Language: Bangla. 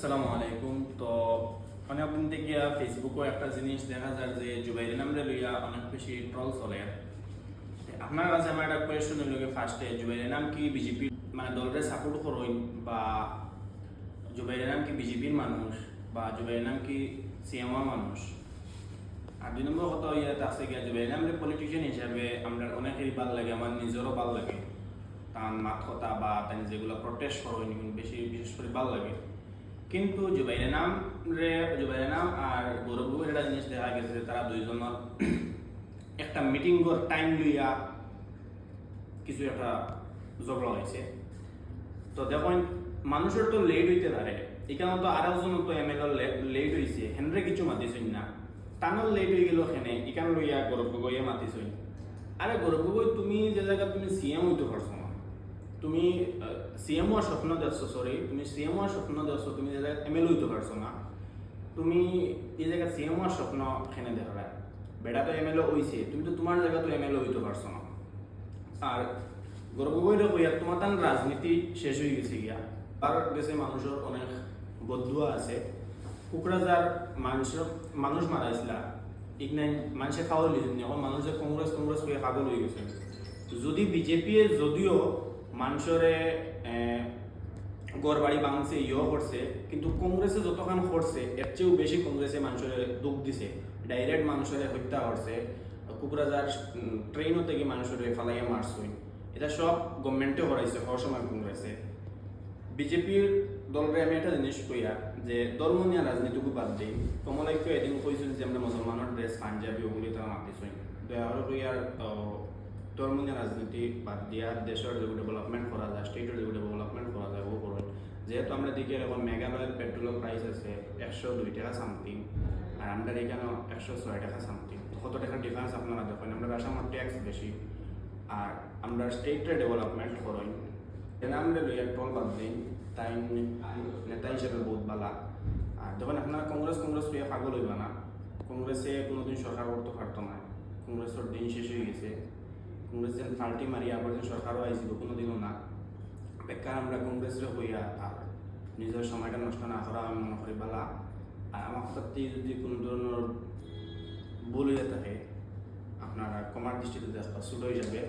আসসালামু আলাইকুম। তো অনেকদিন থেকে ফেসবুকও একটা জিনিস দেখা যায় যে জুবাইর নামরে লইয়া অনেক বেশি ট্রল চলে। আপনার কাছে আমার একটা কোয়েশ্চন হইল ফার্স্টে, জুবাইরের নাম কি বিজেপি মানে দলরে সাপোর্ট করেন, বা জুবাইরের নাম কি বিজেপির মানুষ, বা জুবাইরের নাম কি সিএমআর মানুষ? আর দুই নম্বর কথা ইয়াতে আছে গিয়া জুবাইরের নামরে পলিটিশিয়ান হিসাবে আমরা অনেকেরই ভাল লাগে, আমার নিজেরও ভাল লাগে। তার মাত কথা বা তাই যেগুলো প্রটেস্ট করেন বিশেষ করে ভাল লাগে। কিন্তু জুবাইরের নাম আর গৌরবের একটা জিনিস দেখা গেছে, তারা দুইজনের একটা মিটিং টাইম লইয়া কিছু একটা ঝগড়া হয়েছে। তো দেখুন, মানুষের তো লেট হইতে পারে, এখানে তো আর একজন তো এমএলএ লেট হয়েছে, হেনরে কিছু মাতিছই না, টানার লেট হয়ে গেল হেনে এখানে লইয়া গৌরব গগৈয়ে মাতিছই। আরে গৌরব গগৈ, তুমি যে জায়গা তুমি সিএম হইতে পারছো না, তুমি সিএম হওয়ার স্বপ্ন দেখছো, তুমি সিএম হওয়ার স্বপ্ন দেখছো, তুমি যে জায়গায় এমএলএ হইতে পারছো না, তুমি এই জায়গায় সিএম হওয়ার স্বপ্ন খেনে দেখবা। বেটা তো এমএলএ হইছে, তুমি তো তোমার জায়গা তো এমএলএ হইতে পারছো না। আর গর্ব করে কইয়া তোমার তার রাজনীতি শেষ হয়ে গেছে গিয়া। আর দেশে মানুষের অনেক বদুয়া আছে, কুকরাজার মানুষ মারাইছিলা ইগনাই মানুষে খাওয়া লিখেন, এখন মানুষ যে কংগ্রেস করে পাগল হয়ে গেছে। যদি বিজেপি যদিও মানুষরে গড় বাড়ি ভাঙছে ইয়েও করছে, কিন্তু কংগ্রেসে যতক্ষণ করছে এর চেয়েও বেশি কংগ্রেসে মানুষের দুঃখ দিছে, ডাইরেক্ট মানুষের হত্যা করছে, কুকরাজার ট্রেনও থেকে মানুষের ফালাইয়া মারছে। এটা সব গভর্নমেন্টে করাইছে হওয়ার সময় কংগ্রেসে। বিজেপির দলরে আমি একটা জিনিস কইয়া যে ধর্ম নিয়ে রাজনীতিকে বাদ দিই। কমলাইকে এদিন কইছিল যে আমরা মুসলমানের ড্রেস পাঞ্জাবি ওগুলি তারা মাতিছই, দয়া কইয়ার ধর্ম নিয়ে রাজনীতি বাদ দিয়া দেশের যে ডেভেলপমেন্ট করা যায়, স্টেটের যে ডেভেলপমেন্ট করা যায় ও করুন। যেহেতু আমরা দেখি এখন মেঘালয়ের পেট্রোলের প্রাইস আছে 102 টাকা সামথিং, আর আমরা এখানে 106 টাকা সামথিং। কত টাকা ডিফারেন্স আপনারা দেখেন। আমরা আসামের ট্যাক্স বেশি, আর আমরা স্টেটের ডেভেলপমেন্ট করেন। এনে আমরা লইয়া টল বাদ দিন, তাই নেতা হিসেবে বহুত বালা। আর যখন আপনারা কংগ্রেস লইয়া পাগল হইবা না, কংগ্রেসে কোনোদিন সরকার করতে পারতো না, কংগ্রেসের দিন শেষ হয়ে গেছে। কংগ্রেস যেন পাল্টি মারি আবার যেন সরকারও আইছিল, কোনোদিনও না। বেকার আমরা কংগ্রেসরে হইয়া আর নিজের সময়টা নষ্ট না করা আমি মনে করি বালা। আর আমার সাথে যদি কোনো ধরনের ভুল হয়ে থাকে, আপনারা কমার দৃষ্টিতে দেখবা ছোট হিসাবে